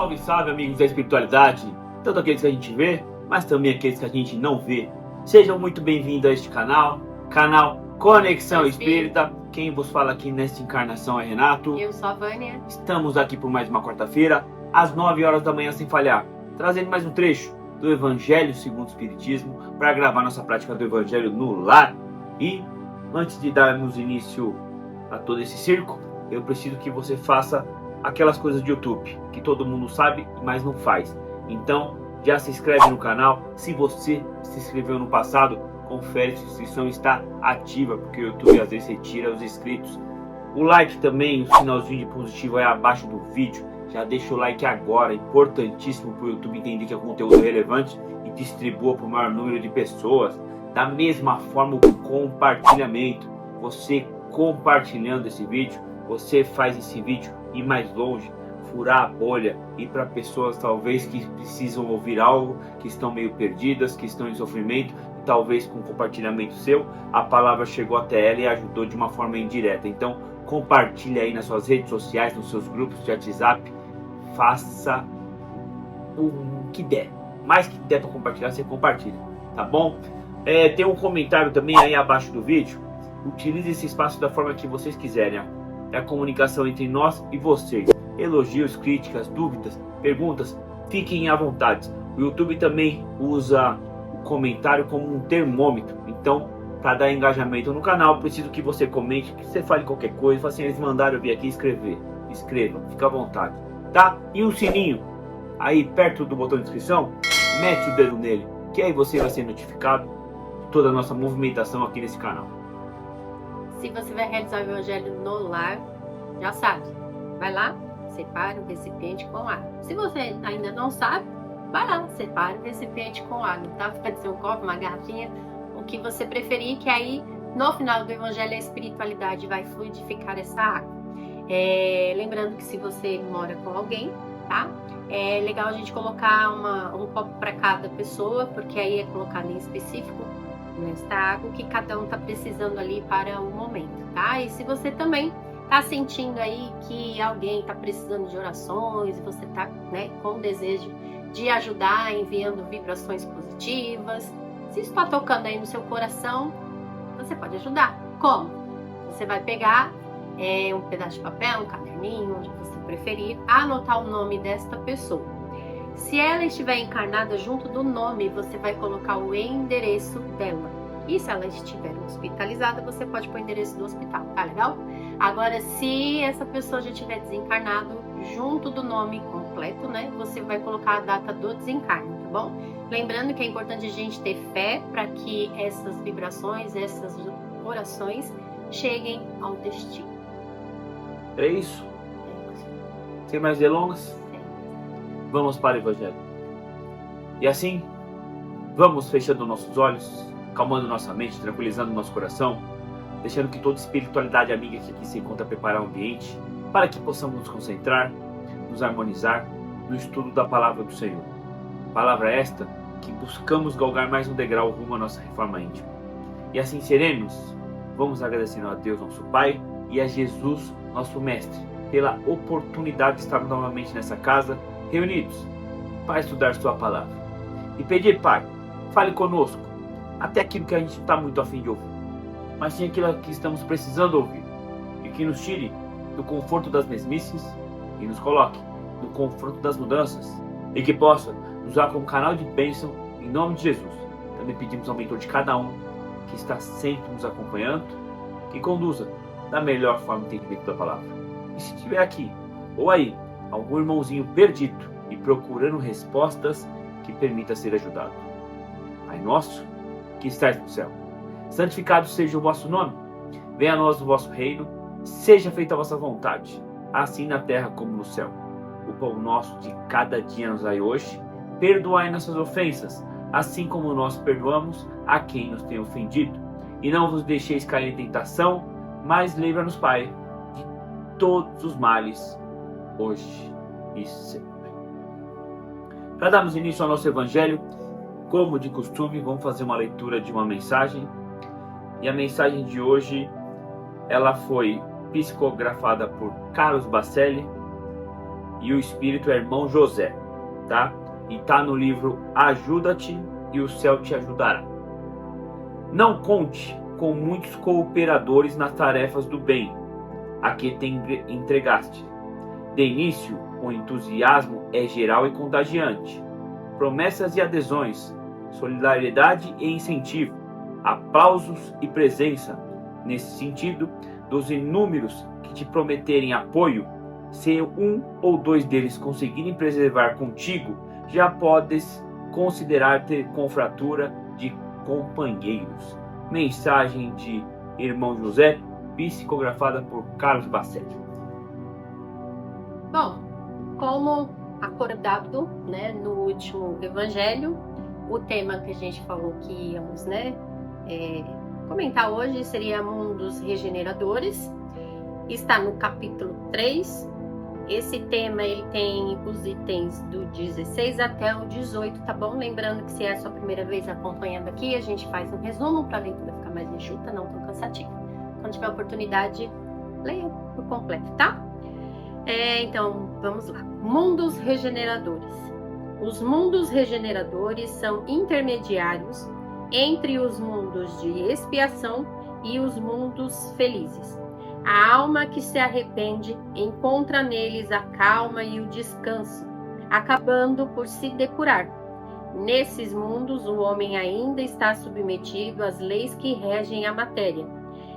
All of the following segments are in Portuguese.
Salve, salve, amigos da espiritualidade, tanto aqueles que a gente vê, mas também aqueles que a gente não vê. Sejam muito bem-vindos a este canal Conexão Espírita. Quem vos fala aqui nesta encarnação é Renato. Eu sou a Vânia. Estamos aqui por mais uma quarta-feira, às 9 horas da manhã sem falhar, trazendo mais um trecho do Evangelho segundo o Espiritismo para gravar nossa prática do Evangelho no lar. E antes de darmos início a todo esse circo, eu preciso que você faça aquelas coisas de YouTube que todo mundo sabe, mas não faz. Então, já se inscreve no canal. Se você se inscreveu no passado, confere se a inscrição está ativa, porque o YouTube às vezes retira os inscritos. O like também, o sinalzinho de positivo é abaixo do vídeo. Já deixa o like agora, é importantíssimo para o YouTube entender que é conteúdo relevante e distribua para o maior número de pessoas. Da mesma forma, o compartilhamento. Você compartilhando esse vídeo, você faz esse vídeo ir mais longe, furar a bolha, ir para pessoas talvez que precisam ouvir algo, que estão meio perdidas, que estão em sofrimento, e talvez com compartilhamento seu, a palavra chegou até ela e ajudou de uma forma indireta. Então, compartilhe aí nas suas redes sociais, nos seus grupos de WhatsApp, faça o que der. Mais que der para compartilhar, você compartilha, tá bom? Tem um comentário também aí abaixo do vídeo. Utilize esse espaço da forma que vocês quiserem. É a comunicação entre nós e vocês. Elogios, críticas, dúvidas, perguntas, fiquem à vontade. O YouTube também usa o comentário como um termômetro. Então, para dar engajamento no canal, preciso que você comente, que você fale qualquer coisa. Fale assim, eles mandaram eu vir aqui escrever. Escreva, fica à vontade, tá? E um sininho aí perto do botão de inscrição, mete o dedo nele, que aí você vai ser notificado de toda a nossa movimentação aqui nesse canal. Se você vai realizar o Evangelho no lar, já sabe. Vai lá, separa o recipiente com água. Se você ainda não sabe, vai lá, separa o recipiente com água. Tá? Pode ser um copo, uma garrafinha, o que você preferir, que aí no final do Evangelho a espiritualidade vai fluidificar essa água. Lembrando que se você mora com alguém, tá? É legal a gente colocar um copo para cada pessoa, porque aí é colocado em específico nesta água que cada um tá precisando ali para o momento, tá? E se você também tá sentindo aí que alguém tá precisando de orações, você tá, né, com desejo de ajudar, enviando vibrações positivas, se isso tá tocando aí no seu coração, você pode ajudar. Como? Você vai pegar um pedaço de papel, um caderninho, onde você preferir, anotar o nome desta pessoa. Se ela estiver encarnada, junto do nome, você vai colocar o endereço dela. E se ela estiver hospitalizada, você pode pôr o endereço do hospital, tá legal? Agora, se essa pessoa já estiver desencarnado, junto do nome completo, né, você vai colocar a data do desencarne, tá bom? Lembrando que é importante a gente ter fé para que essas vibrações, essas orações cheguem ao destino. É isso? Sem mais delongas? Vamos para o Evangelho. E assim, vamos fechando nossos olhos, calmando nossa mente, tranquilizando nosso coração, deixando que toda espiritualidade amiga que aqui se encontra preparar o ambiente para que possamos nos concentrar, nos harmonizar no estudo da Palavra do Senhor. Palavra esta que buscamos galgar mais um degrau rumo à nossa reforma íntima. E assim seremos, vamos agradecendo a Deus, nosso Pai, e a Jesus, nosso Mestre, pela oportunidade de estar novamente nessa casa, reunidos para estudar sua palavra. E pedir, Pai, fale conosco, até aquilo que a gente não está muito afim de ouvir, mas sim aquilo que estamos precisando ouvir, e que nos tire do conforto das mesmices e nos coloque no conforto das mudanças, e que possa nos usar como canal de bênção em nome de Jesus. Também pedimos ao mentor de cada um que está sempre nos acompanhando, que conduza da melhor forma o entendimento da palavra. E se estiver aqui ou aí algum irmãozinho perdido e procurando respostas, que permita ser ajudado. Pai nosso, que estais no céu, santificado seja o vosso nome. Venha a nós o vosso reino, seja feita a vossa vontade, assim na terra como no céu. O pão nosso de cada dia nos dai hoje. Perdoai nossas ofensas, assim como nós perdoamos a quem nos tem ofendido. E não vos deixeis cair em tentação, mas livra-nos, Pai, de todos os males, hoje e sempre. Para darmos início ao nosso Evangelho, como de costume, vamos fazer uma leitura de uma mensagem. E a mensagem de hoje, ela foi psicografada por Carlos Bacelli e o espírito é irmão José, tá? E tá no livro Ajuda-te e o céu te ajudará. Não conte com muitos cooperadores nas tarefas do bem a que te entregaste. De início, o entusiasmo é geral e contagiante. Promessas e adesões, solidariedade e incentivo, aplausos e presença. Nesse sentido, dos inúmeros que te prometerem apoio, se um ou dois deles conseguirem preservar contigo, já podes considerar-te com fratura de companheiros. Mensagem de Irmão José, psicografada por Carlos Bacelli. Bom, como acordado, né, no último evangelho, o tema que a gente falou que íamos, né, comentar hoje seria Mundos Regeneradores. Está no capítulo 3. Esse tema ele tem os itens do 16 até o 18, tá bom? Lembrando que se é a sua primeira vez acompanhando aqui, a gente faz um resumo para a leitura ficar mais enxuta, não tão cansativa. Quando tiver oportunidade, leia por completo, tá? Então, vamos lá. Mundos regeneradores. Os mundos regeneradores são intermediários entre os mundos de expiação e os mundos felizes. A alma que se arrepende encontra neles a calma e o descanso, acabando por se depurar. Nesses mundos, o homem ainda está submetido às leis que regem a matéria.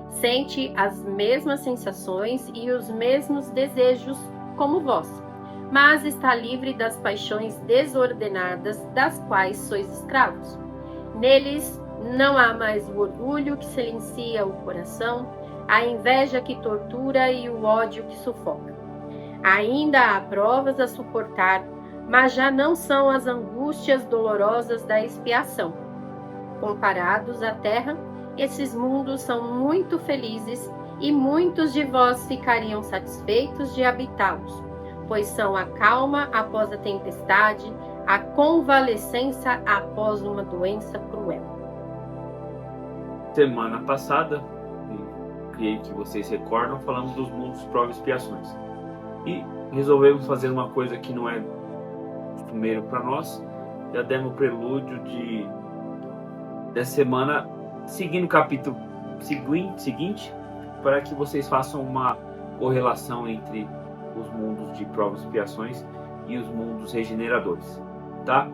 Sente as mesmas sensações e os mesmos desejos como vós, mas está livre das paixões desordenadas das quais sois escravos. Neles não há mais o orgulho que silencia o coração, a inveja que tortura e o ódio que sufoca. Ainda há provas a suportar, mas já não são as angústias dolorosas da expiação. Comparados à terra, esses mundos são muito felizes e muitos de vós ficariam satisfeitos de habitá-los, pois são a calma após a tempestade, a convalescença após uma doença cruel. Semana passada, creio que vocês recordam, falamos dos mundos provas e expiações. E resolvemos fazer uma coisa que não é costumeiro para nós. Já demos o prelúdio dessa semana, seguindo o capítulo seguinte, para que vocês façam uma correlação entre os mundos de provas e expiações e os mundos regeneradores, tá?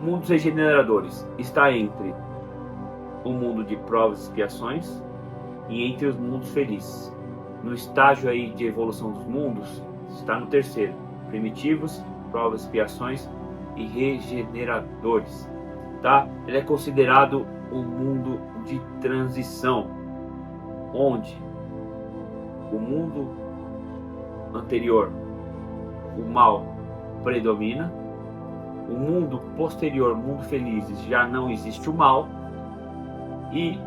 Mundos regeneradores está entre o mundo de provas e expiações e entre os mundos felizes. No estágio aí de evolução dos mundos, está no terceiro: primitivos, provas, expiações e regeneradores, tá? Ele é considerado um mundo de transição, onde o mundo anterior, o mal predomina, o mundo posterior, mundo felizes, já não existe o mal, e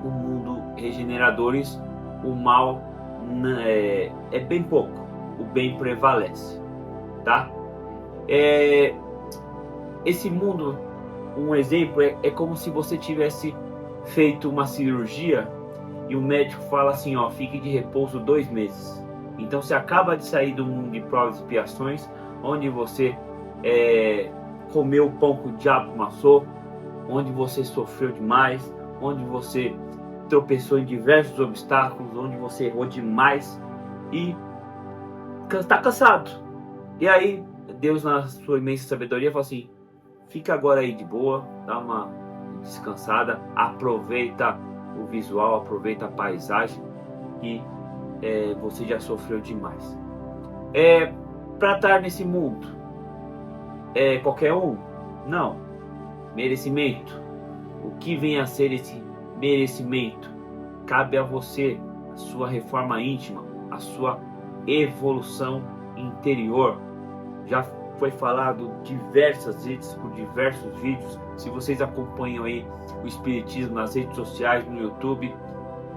o mundo regeneradores, o mal é bem pouco, o bem prevalece, tá? Esse mundo, um exemplo, é como se você tivesse feito uma cirurgia e o médico fala assim, ó, fique de repouso 2 meses. Então você acaba de sair do mundo de provas e expiações, onde você comeu o pão que o diabo amassou, onde você sofreu demais, onde você tropeçou em diversos obstáculos, onde você errou demais e está cansado. E aí Deus, na sua imensa sabedoria, fala assim, fica agora aí de boa, dá uma descansada, aproveita o visual, aproveita a paisagem, e você já sofreu demais. Para estar nesse mundo, qualquer um? Não. Merecimento. O que vem a ser esse merecimento? Cabe a você, a sua reforma íntima, a sua evolução interior. Já foi falado diversas vezes por diversos vídeos. Se vocês acompanham aí o Espiritismo nas redes sociais, no YouTube,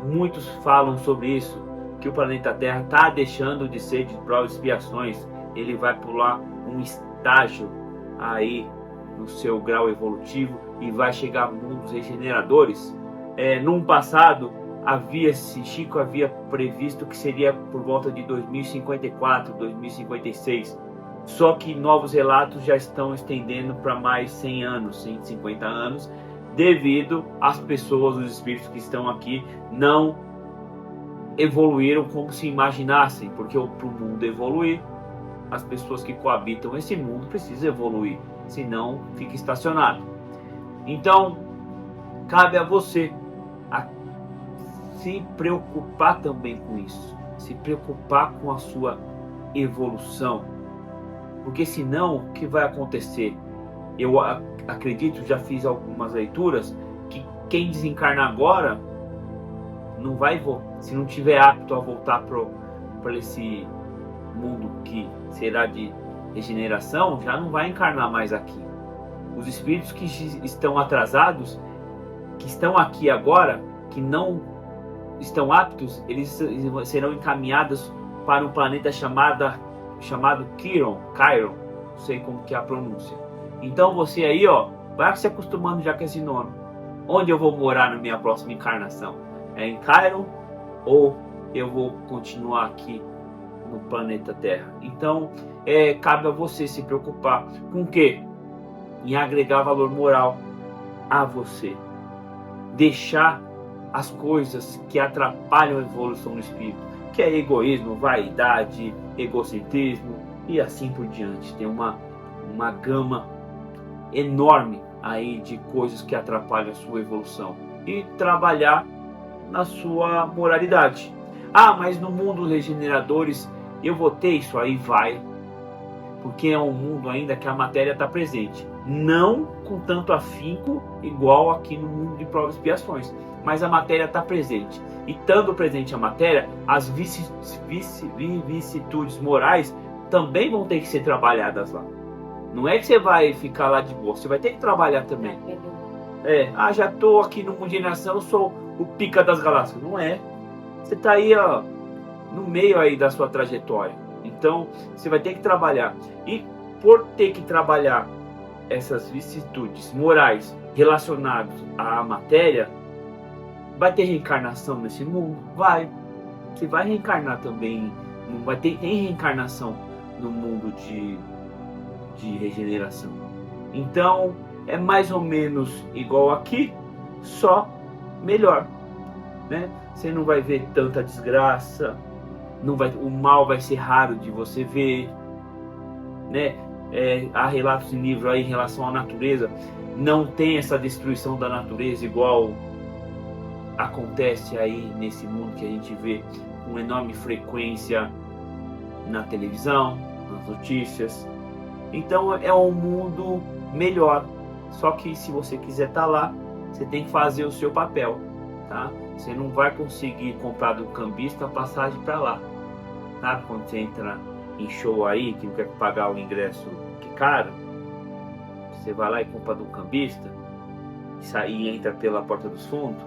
muitos falam sobre isso, que o planeta Terra está deixando de ser de provas e expiações. Ele vai pular um estágio aí no seu grau evolutivo e vai chegar a mundos regeneradores. Num passado, Chico havia previsto que seria por volta de 2054, 2056. Só que novos relatos já estão estendendo para mais 100 anos, 150 anos, devido às pessoas, os espíritos que estão aqui, não evoluíram como se imaginassem, porque para o mundo evoluir, as pessoas que coabitam esse mundo precisam evoluir, senão fica estacionado. Então, cabe a você se preocupar também com isso, se preocupar com a sua evolução, porque senão o que vai acontecer? Eu acredito, já fiz algumas leituras, que quem desencarna agora não vai voltar, se não tiver apto a voltar para esse mundo que será de regeneração, já não vai encarnar mais aqui. Os espíritos que estão atrasados, que estão aqui agora, que não estão aptos, eles serão encaminhados para um planeta chamado Chiron, não sei como que é a pronúncia. Então você aí, vai se acostumando já com esse nome. Onde eu vou morar na minha próxima encarnação? É em Chiron ou eu vou continuar aqui no planeta Terra? Então, cabe a você se preocupar com o quê? Em agregar valor moral a você. Deixar as coisas que atrapalham a evolução do espírito, que é egoísmo, vaidade, egocentrismo e assim por diante. Tem uma gama enorme aí de coisas que atrapalham a sua evolução. E trabalhar na sua moralidade. Mas no mundo dos regeneradores eu vou ter isso aí? Vai. Porque é um mundo ainda que a matéria está presente. Não com tanto afinco igual aqui no mundo de provas e expiações. Mas a matéria está presente. E estando presente a matéria, as vicissitudes morais também vão ter que ser trabalhadas lá. Não é que você vai ficar lá de boa, você vai ter que trabalhar também. Já estou aqui no mundo de regeneração, eu sou o pica das galáxias. Não é. Você está aí no meio aí da sua trajetória. Então você vai ter que trabalhar. E por ter que trabalhar essas vicissitudes morais relacionadas à matéria, vai ter reencarnação nesse mundo? Vai. Você vai reencarnar também. Não vai ter reencarnação no mundo de regeneração. Então é mais ou menos igual aqui, só melhor, né? Você não vai ver tanta desgraça, o mal vai ser raro de você ver, né? Há relatos em livro aí em relação à natureza, não tem essa destruição da natureza igual acontece aí nesse mundo que a gente vê com enorme frequência na televisão, nas notícias. Então é um mundo melhor. Só que se você quiser estar lá, você tem que fazer o seu papel, tá? Você não vai conseguir comprar do cambista a passagem para lá. Sabe quando você entra em show aí, que não quer pagar o ingresso que é caro? Você vai lá e compra do cambista e entra pela porta dos fundos.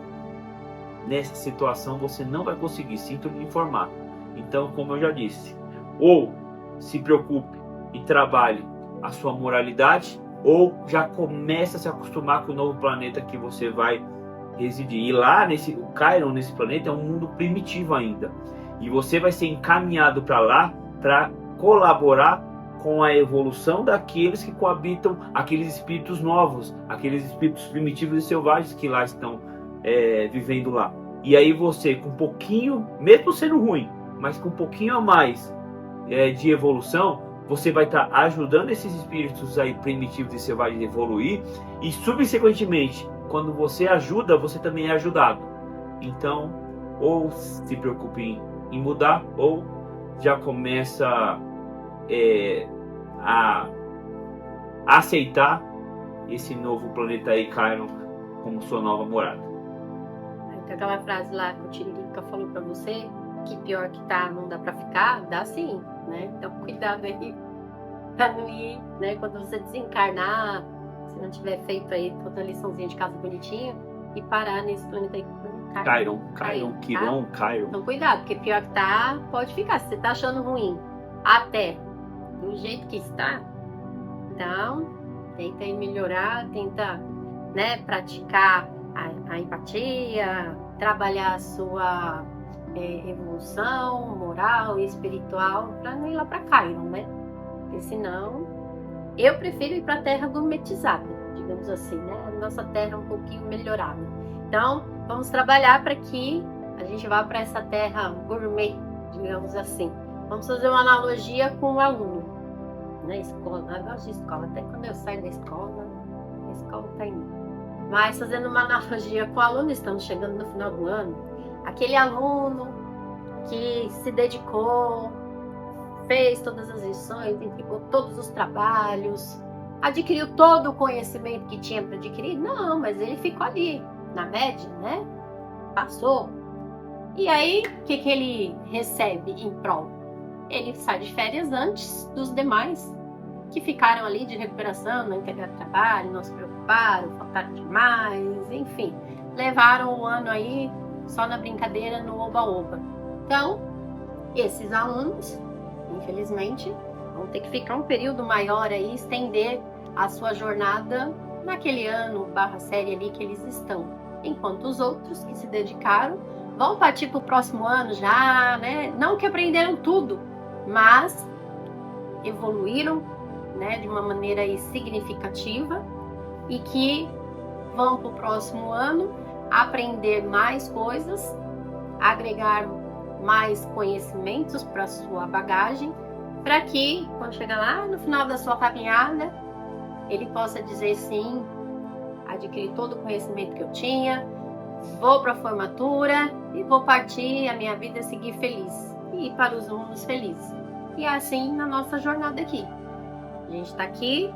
Nessa situação você não vai conseguir, sinto lhe informar. Então, como eu já disse, ou se preocupe e trabalhe a sua moralidade, ou já começa a se acostumar com o novo planeta que você vai residir. E lá, o Chiron, nesse planeta, é um mundo primitivo ainda. E você vai ser encaminhado para lá para colaborar com a evolução daqueles que coabitam, aqueles espíritos novos, aqueles espíritos primitivos e selvagens que lá estão vivendo lá. E aí você, com um pouquinho, mesmo sendo ruim, mas com um pouquinho a mais de evolução, você vai estar ajudando esses espíritos aí primitivos e selvagens a evoluir, e subsequentemente, quando você ajuda, você também é ajudado. Então, ou se preocupe em mudar, ou já começa a aceitar esse novo planeta aí, Chiron, como sua nova morada. Tem aquela frase lá que o Tiririca falou pra você, que pior que tá, não dá pra ficar, dá sim, né? Então cuidado aí pra não ir, né? Quando você desencarnar, se não tiver feito aí toda a liçãozinha de casa bonitinha, e parar nesse planeta aí. Chiron. Então cuidado, porque pior que tá, pode ficar. Se você tá achando ruim, até do jeito que está, então tenta melhorar, tenta, né, praticar a empatia, trabalhar a sua evolução moral e espiritual para não ir lá para Chiron, né? Porque senão eu prefiro ir para a terra gourmetizada, digamos assim, né? A nossa terra um pouquinho melhorada. Então, vamos trabalhar para que a gente vá para essa terra gourmet, digamos assim. Vamos fazer uma analogia com o aluno na escola. Eu gosto de escola, até quando eu saio da escola, a escola está em mim. Mas fazendo uma analogia com o aluno, estamos chegando no final do ano. Aquele aluno que se dedicou, fez todas as lições, entregou todos os trabalhos, adquiriu todo o conhecimento que tinha para adquirir? Não, mas ele ficou ali, na média, né? Passou. E aí, o que ele recebe em prol? Ele sai de férias antes dos demais, que ficaram ali de recuperação, não entregaram trabalho, não se preocuparam, faltaram demais, enfim. Levaram o ano aí só na brincadeira, no oba-oba. Então, esses alunos, infelizmente, vão ter que ficar um período maior aí, estender a sua jornada naquele ano, /série ali que eles estão. Enquanto os outros que se dedicaram vão partir para o próximo ano já, né? Não que aprenderam tudo, mas evoluíram, né, de uma maneira aí significativa e que vão para o próximo ano aprender mais coisas, agregar mais conhecimentos para sua bagagem, para que quando chegar lá no final da sua caminhada, ele possa dizer sim, adquiri todo o conhecimento que eu tinha, vou para a formatura e vou partir a minha vida seguir feliz e ir para os mundos felizes. E é assim na nossa jornada aqui. A gente está aqui,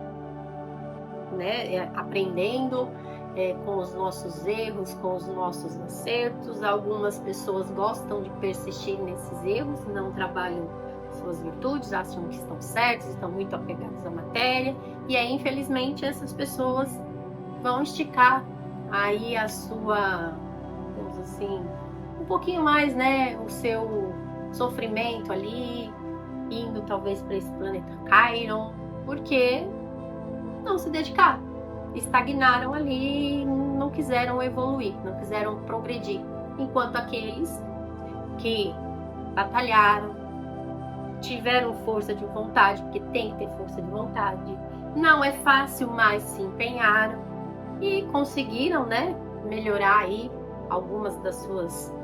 né, aprendendo com os nossos erros, com os nossos acertos. Algumas pessoas gostam de persistir nesses erros, não trabalham suas virtudes, acham que estão certos, estão muito apegados à matéria. E aí, infelizmente, essas pessoas vão esticar aí a sua, vamos assim, um pouquinho mais, né, o seu sofrimento ali, indo talvez para esse planeta Chiron, porque não se dedicaram, estagnaram ali, não quiseram evoluir, não quiseram progredir, enquanto aqueles que batalharam, tiveram força de vontade, porque tem que ter força de vontade, não é fácil, mas se empenharam e conseguiram, né, melhorar aí algumas das suas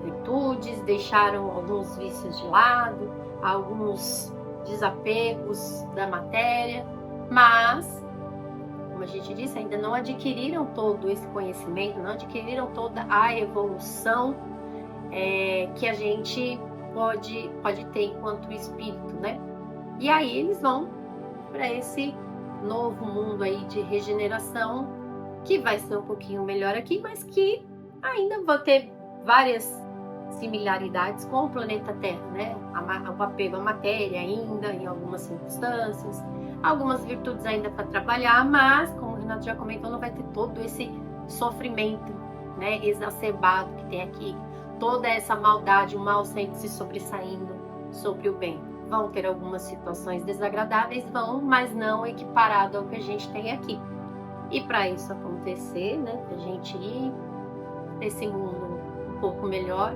virtudes, deixaram alguns vícios de lado, alguns desapegos da matéria, mas, como a gente disse, ainda não adquiriram todo esse conhecimento, não adquiriram toda a evolução que a gente pode ter enquanto espírito, né? E aí eles vão para esse novo mundo aí de regeneração, que vai ser um pouquinho melhor aqui, mas que ainda vai ter várias similaridades com o planeta Terra, né? O apego à matéria ainda, em algumas circunstâncias, algumas virtudes ainda para trabalhar, mas, como o Renato já comentou, não vai ter todo esse sofrimento, né, exacerbado que tem aqui, toda essa maldade, o mal sempre se sobressaindo sobre o bem. Vão ter algumas situações desagradáveis, mas não equiparado ao que a gente tem aqui. E para isso acontecer, né, para a gente ir nesse mundo um pouco melhor,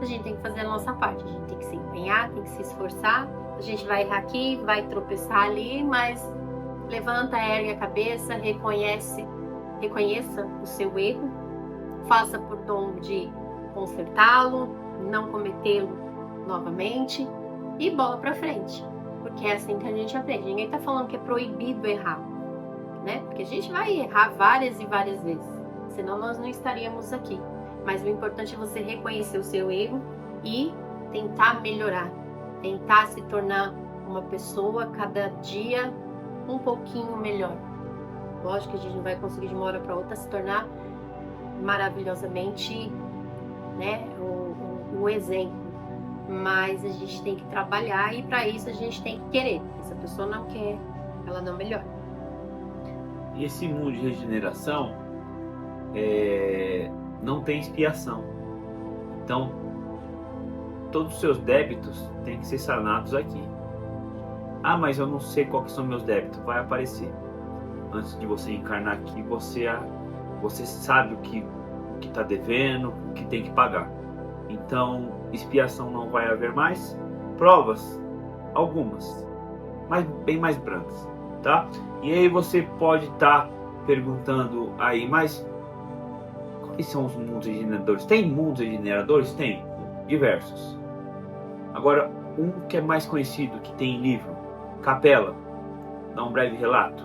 a gente tem que fazer a nossa parte, a gente tem que se empenhar, tem que se esforçar. A gente vai errar aqui, vai tropeçar ali, mas levanta, ergue a cabeça, reconheça o seu erro, faça por dom de consertá-lo, não cometê-lo novamente e bola pra frente, porque é assim que a gente aprende. Ninguém tá falando que é proibido errar, né? Porque a gente vai errar várias e várias vezes, senão nós não estaríamos aqui. Mas o importante é você reconhecer o seu erro e tentar melhorar, tentar se tornar uma pessoa cada dia um pouquinho melhor. Lógico que a gente não vai conseguir de uma hora para outra se tornar maravilhosamente, né, o exemplo, mas a gente tem que trabalhar e para isso a gente tem que querer. Se a pessoa não quer, ela não melhora. E esse mundo de regeneração não tem expiação. Então, todos os seus débitos têm que ser sanados aqui. Ah, mas eu não sei quais são meus débitos. Vai aparecer. Antes de você encarnar aqui, você sabe o que o que está devendo, o que tem que pagar. Então, expiação não vai haver mais. Provas, algumas, mas bem mais brancas, tá? E aí você pode estar perguntando aí, mas quais são os mundos regeneradores? Tem mundos regeneradores? Tem, diversos. Agora, um que é mais conhecido, que tem em livro, Capela, dá um breve relato.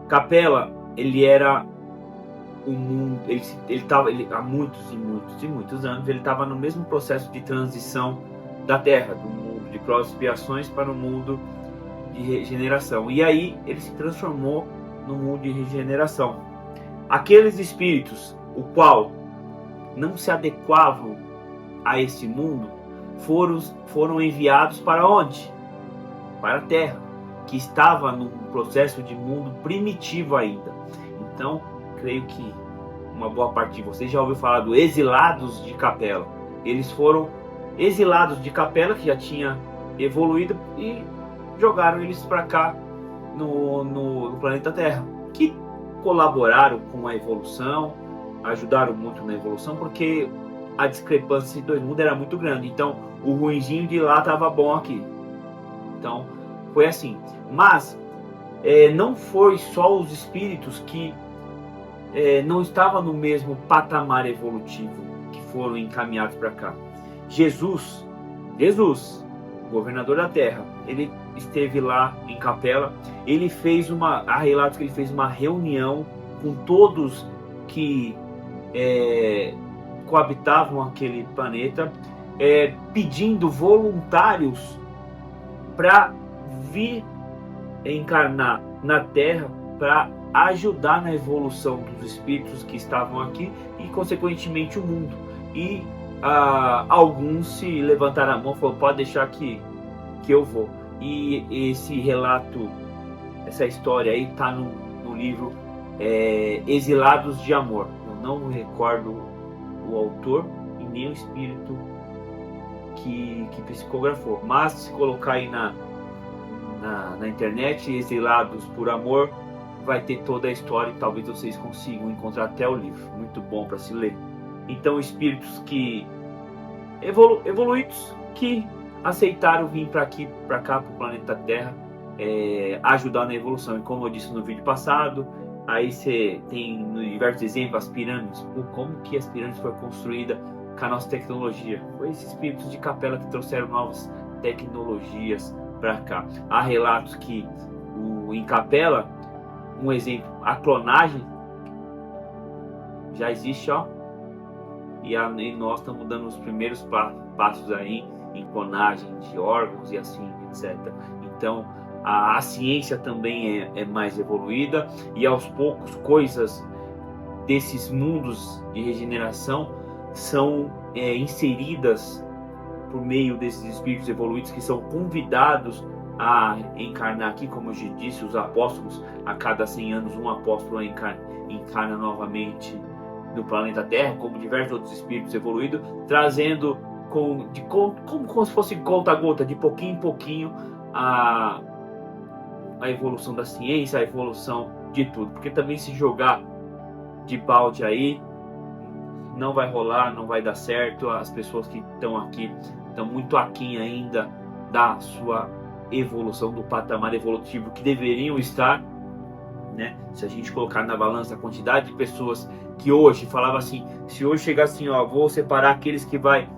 Capela, ele era um mundo, há muitos anos, ele estava no mesmo processo de transição da Terra, do mundo de provas e expiações para o mundo de regeneração. E aí ele se transformou no mundo de regeneração. Aqueles espíritos, o qual não se adequavam a esse mundo, foram enviados para onde? Para a Terra, que estava num processo de mundo primitivo ainda. Então, creio que uma boa parte de vocês já ouviu falar do exilados de Capela. Eles foram exilados de Capela, que já tinha evoluído, e jogaram eles para cá no planeta Terra, que colaboraram com a evolução, ajudaram muito na evolução, porque a discrepância entre dois mundos era muito grande. Então, o ruinzinho de lá estava bom aqui. Então, foi assim. Mas não foi só os espíritos que não estavam no mesmo patamar evolutivo que foram encaminhados para cá. Jesus, governador da Terra, ele esteve lá em Capela. Ele fez há relatos que ele fez uma reunião com todos que coabitavam aquele planeta, pedindo voluntários para vir encarnar na Terra para ajudar na evolução dos espíritos que estavam aqui e, consequentemente, o mundo. E alguns se levantaram a mão e falaram: pode deixar que eu vou. E esse relato, essa história aí está no livro Exilados de Amor. Eu não me recordo o autor e nem o espírito que psicografou, mas se colocar aí na internet, Exilados por Amor, vai ter toda a história e talvez vocês consigam encontrar até o livro. Muito bom para se ler. Então, espíritos que evoluídos, que aceitaram vir para cá, para o planeta Terra, ajudar na evolução. E como eu disse no vídeo passado, aí você tem diversos exemplos, as pirâmides. Como que as pirâmides foram construídas com a nossa tecnologia? Foi esses espíritos de Capela que trouxeram novas tecnologias para cá. Há relatos que em Capela, um exemplo, a clonagem já existe, e nós estamos dando os primeiros passos aí em clonagem de órgãos e assim, etc. Então, a ciência também é mais evoluída, e aos poucos coisas desses mundos de regeneração são inseridas por meio desses espíritos evoluídos, que são convidados a encarnar aqui. Como eu já disse, os apóstolos, a cada 100 anos um apóstolo encarna novamente no planeta Terra, como diversos outros espíritos evoluídos, trazendo como se fosse gota a gota, de pouquinho em pouquinho, a evolução da ciência, a evolução de tudo. Porque também, se jogar de balde aí, não vai rolar, não vai dar certo. As pessoas que estão aqui estão muito aquém ainda da sua evolução, do patamar evolutivo que deveriam estar, né? Se a gente colocar na balança a quantidade de pessoas que hoje falava assim, se hoje chegar assim, vou separar aqueles que vai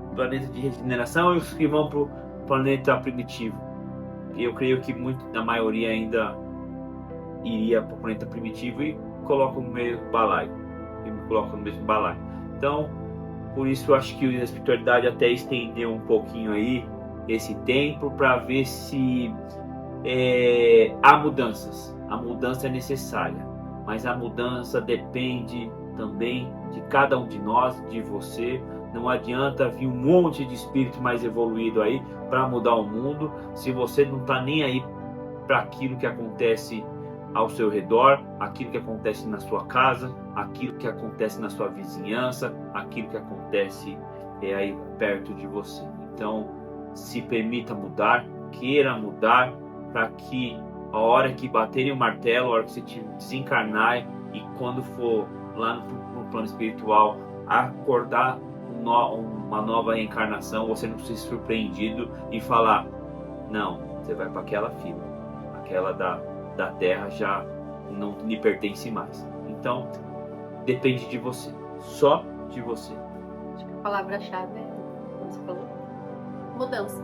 pro planeta de regeneração e os que vão pro planeta primitivo, eu creio que da maioria ainda iria pro planeta primitivo e coloca no mesmo balaio, Então, por isso eu acho que a espiritualidade até estendeu um pouquinho aí esse tempo, para ver se há mudanças. A mudança é necessária, mas a mudança depende também de cada um de nós, de você. Não adianta vir um monte de espírito mais evoluído aí para mudar o mundo, se você não está nem aí para aquilo que acontece ao seu redor, aquilo que acontece na sua casa, aquilo que acontece na sua vizinhança, aquilo que acontece aí perto de você. Então, se permita mudar, queira mudar, para que a hora que baterem o martelo, a hora que você te desencarnar e quando for lá no plano espiritual acordar uma nova reencarnação, você não ser surpreendido e falar, não, você vai para aquela fila, aquela da Terra já não lhe pertence mais. Então, depende de você, só de você. Acho que a palavra-chave é, como você falou, mudança.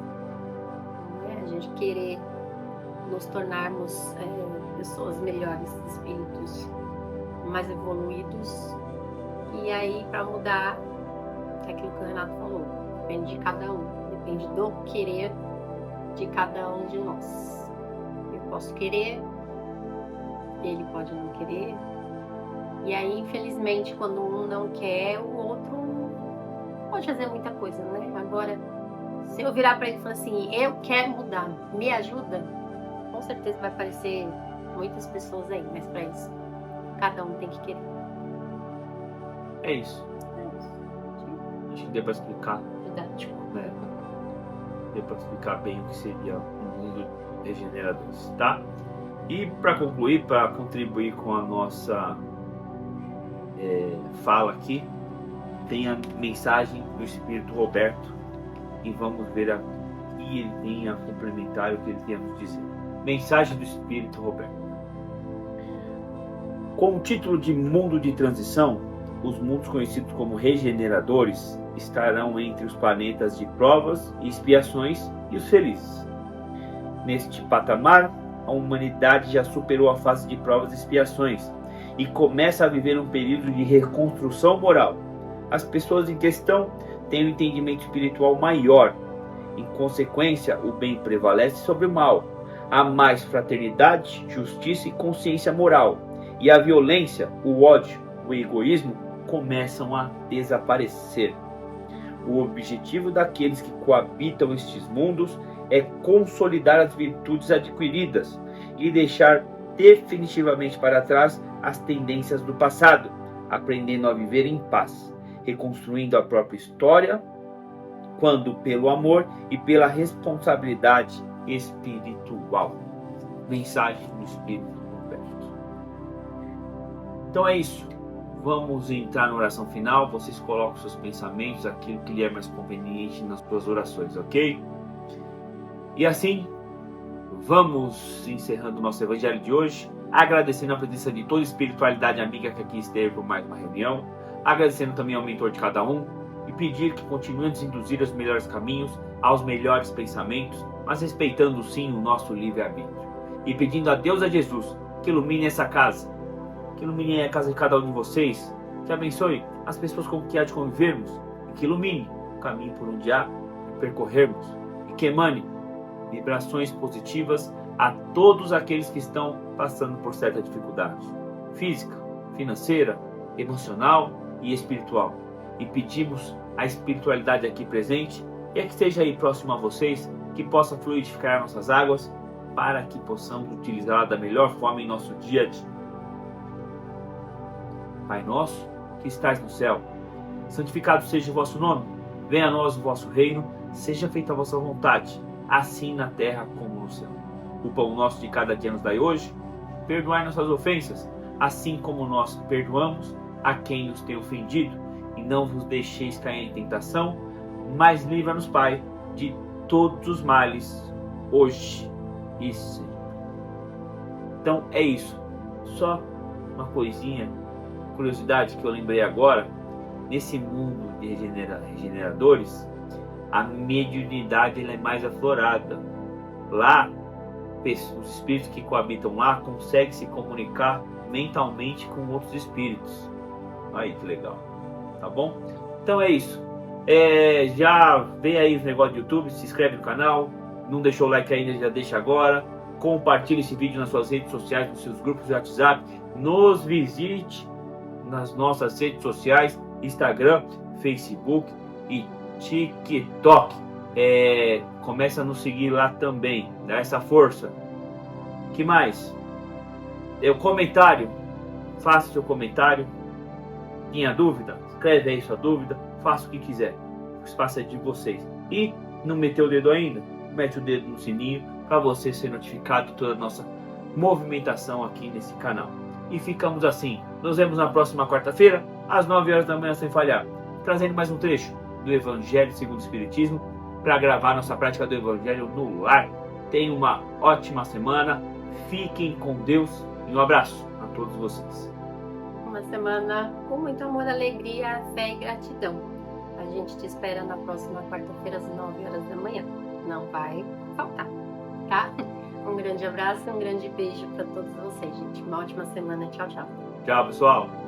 A gente querer nos tornarmos pessoas melhores, espíritos mais evoluídos. E aí, para mudar, é aquilo que o Renato falou, depende de cada um, depende do querer de cada um de nós. Eu posso querer, ele pode não querer. E aí, infelizmente, quando um não quer, o outro pode fazer muita coisa, né? Agora, se eu virar para ele e falar assim, eu quero mudar, me ajuda, com certeza vai aparecer muitas pessoas aí, mas para isso, cada um tem que querer. É isso. Acho que deu para explicar. Didático. Né? Deu para explicar bem o que seria um mundo regenerador, tá? E para concluir, para contribuir com a nossa fala aqui, tem a mensagem do Espírito Roberto e vamos ver aqui ele tem a complementar o que ele tem a nos dizer. Mensagem do Espírito Roberto. Com o título de Mundo de Transição, os mundos conhecidos como regeneradores estarão entre os planetas de provas e expiações e os felizes. Neste patamar, a humanidade já superou a fase de provas e expiações e começa a viver um período de reconstrução moral. As pessoas em questão têm um entendimento espiritual maior. Em consequência, o bem prevalece sobre o mal. Há mais fraternidade, justiça e consciência moral. E a violência, o ódio, o egoísmo começam a desaparecer. O objetivo daqueles que coabitam estes mundos é consolidar as virtudes adquiridas e deixar definitivamente para trás as tendências do passado, aprendendo a viver em paz, reconstruindo a própria história, quando pelo amor e pela responsabilidade espiritual. Mensagem do Espírito Roberto. Então é isso. Vamos entrar na oração final. Vocês colocam seus pensamentos, aquilo que lhe é mais conveniente nas suas orações, ok? E assim, vamos encerrando o nosso evangelho de hoje, agradecendo a presença de toda a espiritualidade amiga que aqui esteve por mais uma reunião, agradecendo também ao mentor de cada um e pedir que continue a nos induzir aos melhores caminhos, aos melhores pensamentos, mas respeitando sim o nosso livre-arbítrio. E pedindo a Deus, a Jesus, que ilumine essa casa, que ilumine a casa de cada um de vocês, que abençoe as pessoas com que há de convivermos e que ilumine o caminho por onde há de percorrermos e que emane vibrações positivas a todos aqueles que estão passando por certa dificuldade física, financeira, emocional e espiritual. E pedimos a espiritualidade aqui presente e a que esteja aí próximo a vocês, que possa fluidificar nossas águas para que possamos utilizá-la da melhor forma em nosso dia a dia. Pai nosso, que estais no céu, santificado seja o vosso nome, venha a nós o vosso reino, seja feita a vossa vontade, assim na terra como no céu. O pão nosso de cada dia nos dai hoje, perdoai nossas ofensas, assim como nós perdoamos a quem nos tem ofendido, e não vos deixeis cair em tentação, mas livra-nos, Pai, de todos os males, hoje e sempre. Então é isso, só uma coisinha, curiosidade que eu lembrei agora. Nesse mundo de regeneradores, a mediunidade ela é mais aflorada. Lá, os espíritos que coabitam lá conseguem se comunicar mentalmente com outros espíritos. Aí que legal, tá bom? Então é isso. Já vem aí os negócios do YouTube, se inscreve no canal, não deixou o like ainda, já deixa agora. Compartilhe esse vídeo nas suas redes sociais, nos seus grupos de WhatsApp. Nos visite nas nossas redes sociais, Instagram, Facebook e TikTok. Começa a nos seguir lá também, dá essa força. Que mais? O comentário, faça seu comentário. Tinha dúvida? Escreve aí sua dúvida, faça o que quiser, o espaço é de vocês. E não meteu o dedo ainda? Mete o dedo no sininho para você ser notificado de toda a nossa movimentação aqui nesse canal. E ficamos assim. Nos vemos na próxima quarta-feira, às 9 horas da manhã, sem falhar, trazendo mais um trecho do Evangelho segundo o Espiritismo para gravar nossa prática do Evangelho no lar. Tenham uma ótima semana, fiquem com Deus e um abraço a todos vocês. Uma semana com muito amor, alegria, fé e gratidão. A gente te espera na próxima quarta-feira às 9 horas da manhã. Não vai faltar, tá? Um grande abraço, um grande beijo para todos vocês, gente. Uma ótima semana. Tchau, tchau. Tchau, pessoal.